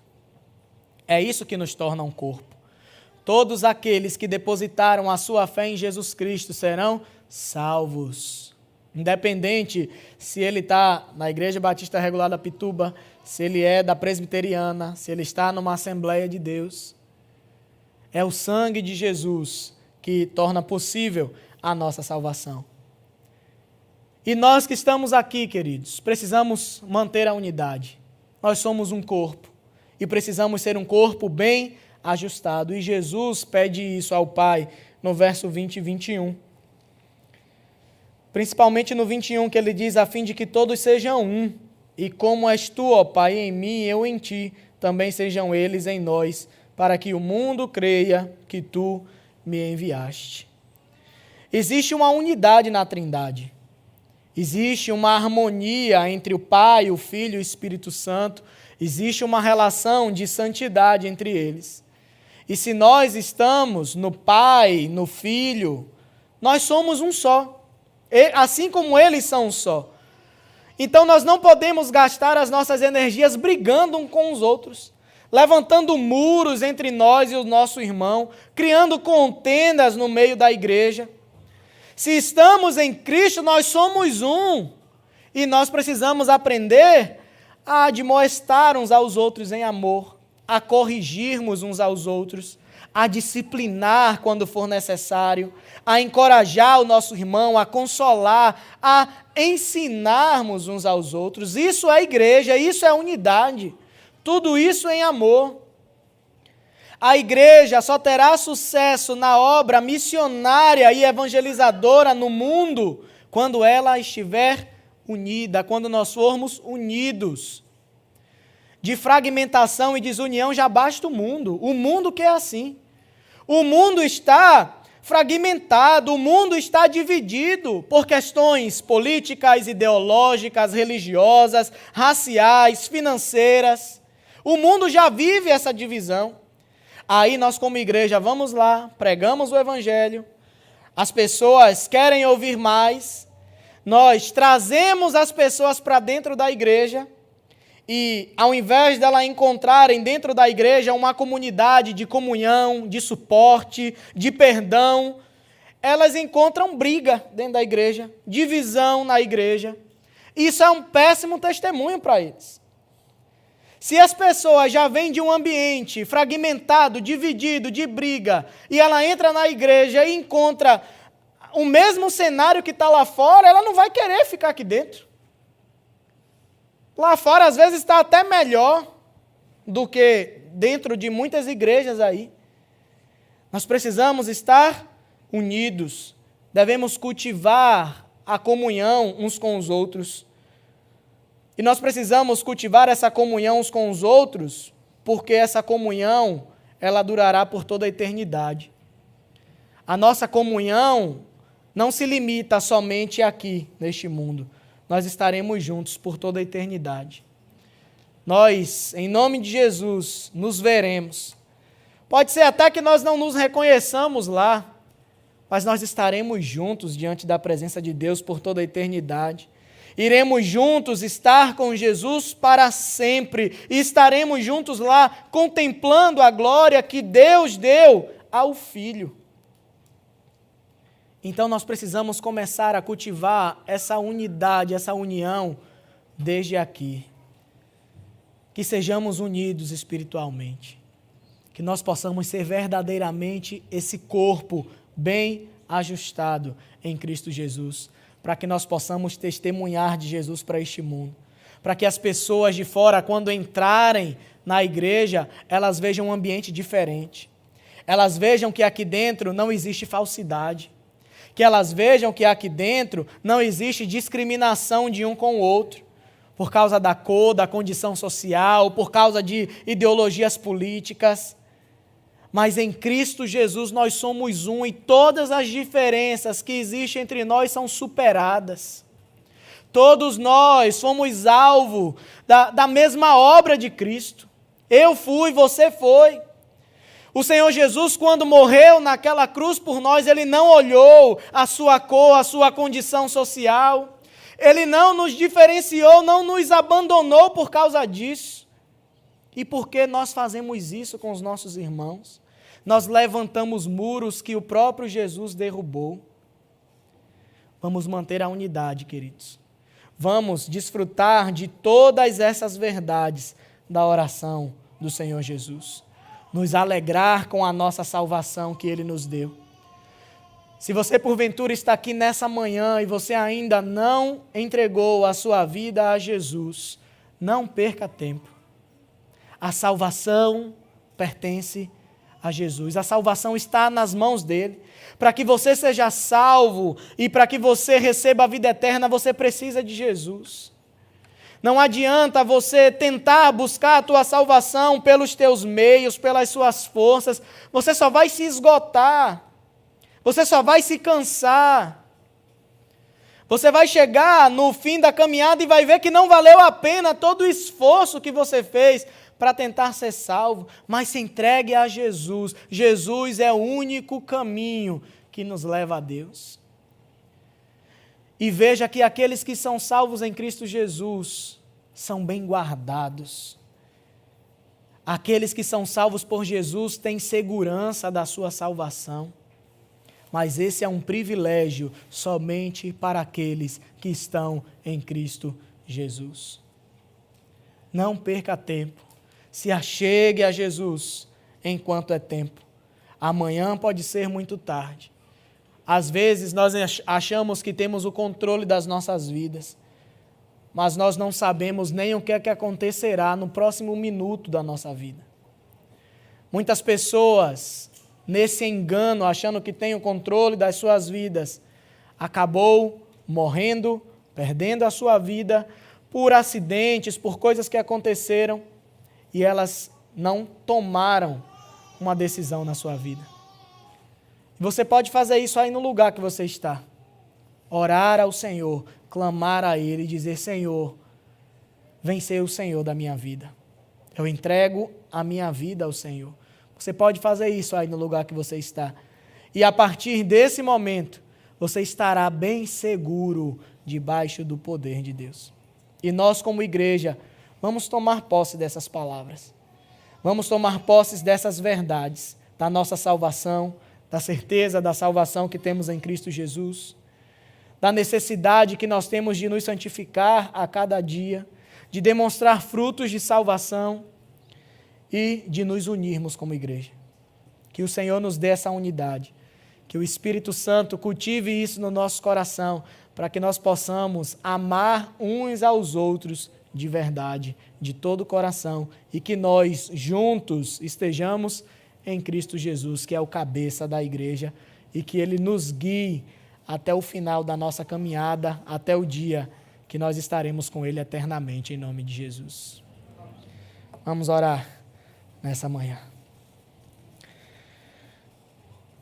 É isso que nos torna um corpo. Todos aqueles que depositaram a sua fé em Jesus Cristo serão salvos. Independente se ele está na Igreja Batista Regular da Pituba, se ele é da Presbiteriana, se ele está numa Assembleia de Deus. É o sangue de Jesus que torna possível a nossa salvação. E nós que estamos aqui, queridos, precisamos manter a unidade. Nós somos um corpo e precisamos ser um corpo bem ajustado. E Jesus pede isso ao Pai no verso 20 e 21. Principalmente no 21, que ele diz, a fim de que todos sejam um, e como és tu, ó Pai, em mim e eu em ti, também sejam eles em nós, para que o mundo creia que tu me enviaste. Existe uma unidade na Trindade. Existe uma harmonia entre o Pai, o Filho e o Espírito Santo. Existe uma relação de santidade entre eles. E se nós estamos no Pai, no Filho, nós somos um só. Assim como eles são um só. Então nós não podemos gastar as nossas energias brigando uns com os outros, levantando muros entre nós e o nosso irmão, criando contendas no meio da igreja. Se estamos em Cristo, nós somos um. E nós precisamos aprender a admoestar uns aos outros em amor, a corrigirmos uns aos outros, a disciplinar quando for necessário, a encorajar o nosso irmão, a consolar, a ensinarmos uns aos outros. Isso é igreja, isso é unidade. Tudo isso em amor. A igreja só terá sucesso na obra missionária e evangelizadora no mundo quando ela estiver unida, quando nós formos unidos. De fragmentação e desunião já basta o mundo que é assim. O mundo está fragmentado, o mundo está dividido por questões políticas, ideológicas, religiosas, raciais, financeiras. O mundo já vive essa divisão. Aí nós como igreja vamos lá, pregamos o evangelho, as pessoas querem ouvir mais, nós trazemos as pessoas para dentro da igreja, e ao invés dela encontrarem dentro da igreja uma comunidade de comunhão, de suporte, de perdão, elas encontram briga dentro da igreja, divisão na igreja. Isso é um péssimo testemunho para eles. Se as pessoas já vêm de um ambiente fragmentado, dividido, de briga, e ela entra na igreja e encontra o mesmo cenário que está lá fora, ela não vai querer ficar aqui dentro. Lá fora, às vezes, está até melhor do que dentro de muitas igrejas aí. Nós precisamos estar unidos devemos cultivar a comunhão uns com os outros. E nós precisamos cultivar essa comunhão uns com os outros, porque essa comunhão, ela durará por toda a eternidade. A nossa comunhão não se limita somente aqui, neste mundo. Nós estaremos juntos por toda a eternidade. Nós, em nome de Jesus, nos veremos. Pode ser até que nós não nos reconheçamos lá, mas nós estaremos juntos diante da presença de Deus por toda a eternidade. Iremos juntos estar com Jesus para sempre e estaremos juntos lá contemplando a glória que Deus deu ao Filho. Então nós precisamos começar a cultivar essa unidade, essa união desde aqui. Que sejamos unidos espiritualmente. Que nós possamos ser verdadeiramente esse corpo bem ajustado em Cristo Jesus, para que nós possamos testemunhar de Jesus para este mundo, para que as pessoas de fora, quando entrarem na igreja, elas vejam um ambiente diferente, elas vejam que aqui dentro não existe falsidade, que elas vejam que aqui dentro não existe discriminação de um com o outro, por causa da cor, da condição social, por causa de ideologias políticas. Mas em Cristo Jesus nós somos um e todas as diferenças que existem entre nós são superadas. Todos nós somos alvo da mesma obra de Cristo. Eu fui, você foi. O Senhor Jesus, quando morreu naquela cruz por nós, Ele não olhou a sua cor, a sua condição social. Ele não nos diferenciou, não nos abandonou por causa disso. E por que nós fazemos isso com os nossos irmãos? Nós levantamos muros que o próprio Jesus derrubou. Vamos manter a unidade, queridos. Vamos desfrutar de todas essas verdades da oração do Senhor Jesus. Nos alegrar com a nossa salvação que Ele nos deu. Se você porventura está aqui nessa manhã e você ainda não entregou a sua vida a Jesus, não perca tempo. A salvação pertence a Jesus. A salvação está nas mãos dele. Para que você seja salvo e para que você receba a vida eterna, você precisa de Jesus. Não adianta você tentar buscar a tua salvação pelos teus meios, pelas suas forças. Você só vai se esgotar. Você só vai se cansar. Você vai chegar no fim da caminhada e vai ver que não valeu a pena todo o esforço que você fez para tentar ser salvo, mas se entregue a Jesus. Jesus é o único caminho que nos leva a Deus. E veja que aqueles que são salvos em Cristo Jesus são bem guardados. Aqueles que são salvos por Jesus têm segurança da sua salvação. Mas esse é um privilégio somente para aqueles que estão em Cristo Jesus. Não perca tempo. Se achegue a Jesus enquanto é tempo. Amanhã pode ser muito tarde. Às vezes nós achamos que temos o controle das nossas vidas, mas nós não sabemos nem o que é que acontecerá no próximo minuto da nossa vida. Muitas pessoas, nesse engano, achando que têm o controle das suas vidas, acabou morrendo, perdendo a sua vida por acidentes, por coisas que aconteceram, e elas não tomaram uma decisão na sua vida. Você pode fazer isso aí no lugar que você está. Orar ao Senhor, clamar a Ele e dizer: Senhor, vem ser o Senhor da minha vida. Eu entrego a minha vida ao Senhor. Você pode fazer isso aí no lugar que você está. E a partir desse momento, você estará bem seguro debaixo do poder de Deus. E nós, como igreja, vamos tomar posse dessas palavras. Vamos tomar posse dessas verdades, da nossa salvação, da certeza da salvação que temos em Cristo Jesus, da necessidade que nós temos de nos santificar a cada dia, de demonstrar frutos de salvação e de nos unirmos como igreja. Que o Senhor nos dê essa unidade, que o Espírito Santo cultive isso no nosso coração, para que nós possamos amar uns aos outros de verdade, de todo o coração, e que nós juntos estejamos em Cristo Jesus, que é o cabeça da igreja, e que Ele nos guie até o final da nossa caminhada, até o dia que nós estaremos com Ele eternamente, em nome de Jesus. Vamos orar nessa manhã.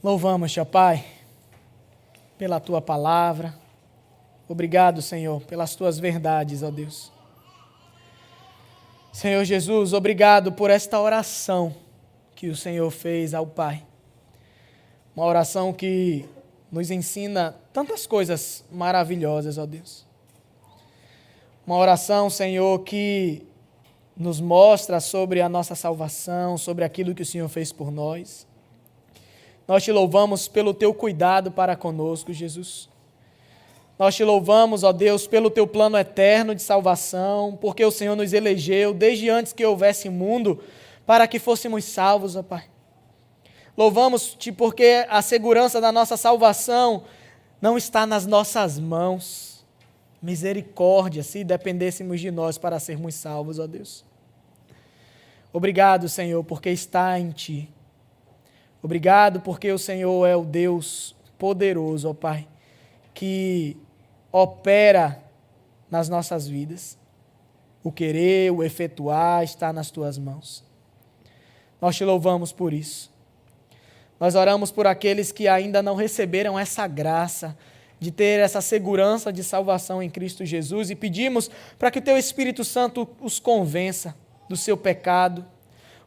Louvamos-te, ó Pai, pela Tua palavra. Obrigado, Senhor, pelas Tuas verdades, ó Deus. Senhor Jesus, obrigado por esta oração que o Senhor fez ao Pai. Uma oração que nos ensina tantas coisas maravilhosas, ó Deus. Uma oração, Senhor, que nos mostra sobre a nossa salvação, sobre aquilo que o Senhor fez por nós. Nós te louvamos pelo Teu cuidado para conosco, Jesus. Nós te louvamos, ó Deus, pelo Teu plano eterno de salvação, porque o Senhor nos elegeu desde antes que houvesse mundo, para que fôssemos salvos, ó Pai. Louvamos-te porque a segurança da nossa salvação não está nas nossas mãos. Misericórdia, se dependêssemos de nós para sermos salvos, ó Deus. Obrigado, Senhor, porque está em Ti. Obrigado porque o Senhor é o Deus poderoso, ó Pai, que opera nas nossas vidas. O querer, o efetuar está nas Tuas mãos. Nós te louvamos por isso. Nós oramos por aqueles que ainda não receberam essa graça de ter essa segurança de salvação em Cristo Jesus e pedimos para que o Teu Espírito Santo os convença do seu pecado,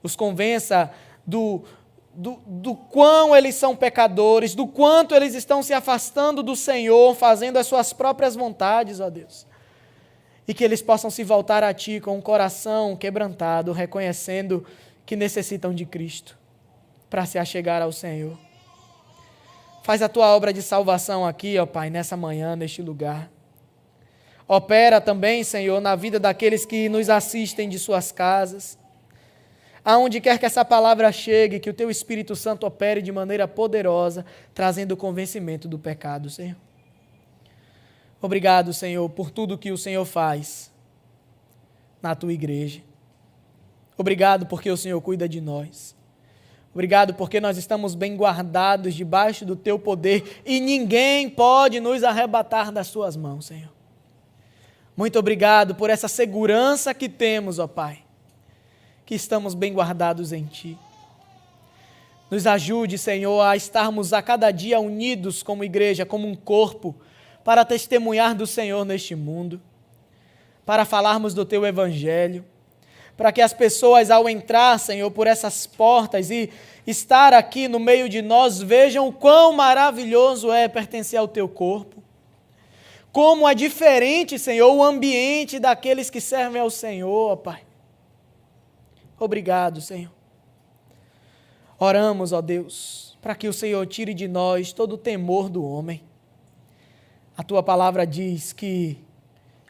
os convença do quão eles são pecadores, do quanto eles estão se afastando do Senhor, fazendo as suas próprias vontades, ó Deus. E que eles possam se voltar a Ti com um coração quebrantado, reconhecendo que necessitam de Cristo para se achegar ao Senhor. Faz a Tua obra de salvação aqui, ó Pai, nessa manhã, neste lugar. Opera também, Senhor, na vida daqueles que nos assistem de suas casas. Aonde quer que essa palavra chegue, que o Teu Espírito Santo opere de maneira poderosa, trazendo o convencimento do pecado, Senhor. Obrigado, Senhor, por tudo que o Senhor faz na Tua igreja. Obrigado porque o Senhor cuida de nós. Obrigado porque nós estamos bem guardados debaixo do Teu poder e ninguém pode nos arrebatar das Tuas mãos, Senhor. Muito obrigado por essa segurança que temos, ó Pai, que estamos bem guardados em Ti. Nos ajude, Senhor, a estarmos a cada dia unidos como igreja, como um corpo, para testemunhar do Senhor neste mundo, para falarmos do Teu Evangelho, para que as pessoas, ao entrar, Senhor, por essas portas e estar aqui no meio de nós, vejam o quão maravilhoso é pertencer ao Teu corpo. Como é diferente, Senhor, o ambiente daqueles que servem ao Senhor, ó Pai. Obrigado, Senhor. Oramos, ó Deus, para que o Senhor tire de nós todo o temor do homem. A Tua palavra diz que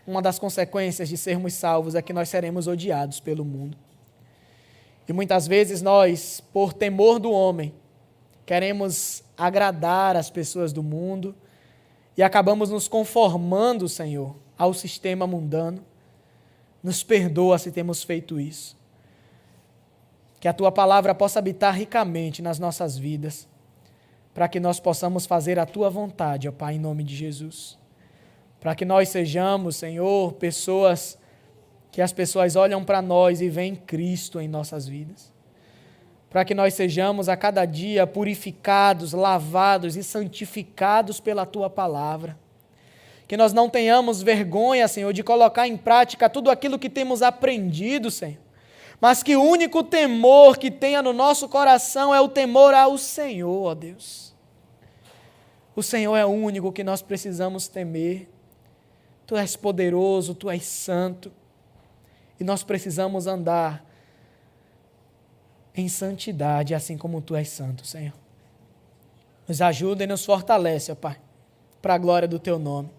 uma das consequências de sermos salvos é que nós seremos odiados pelo mundo. E muitas vezes nós, por temor do homem, queremos agradar as pessoas do mundo e acabamos nos conformando, Senhor, ao sistema mundano. Nos perdoa se temos feito isso. Que a Tua palavra possa habitar ricamente nas nossas vidas, para que nós possamos fazer a Tua vontade, ó Pai, em nome de Jesus. Para que nós sejamos, Senhor, pessoas que as pessoas olham para nós e veem Cristo em nossas vidas. Para que nós sejamos a cada dia purificados, lavados e santificados pela Tua palavra. Que nós não tenhamos vergonha, Senhor, de colocar em prática tudo aquilo que temos aprendido, Senhor. Mas que o único temor que tenha no nosso coração é o temor ao Senhor, ó Deus. O Senhor é o único que nós precisamos temer. Tu és poderoso, Tu és santo. E nós precisamos andar em santidade, assim como Tu és santo, Senhor. Nos ajuda e nos fortalece, ó Pai, para a glória do Teu nome.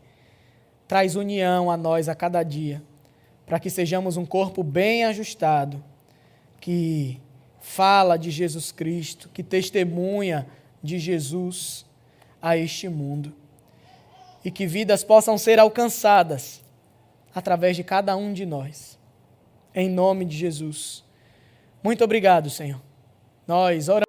Traz união a nós a cada dia, para que sejamos um corpo bem ajustado, que fala de Jesus Cristo, que testemunha de Jesus a este mundo. E que vidas possam ser alcançadas através de cada um de nós. Em nome de Jesus. Muito obrigado, Senhor. Nós oramos.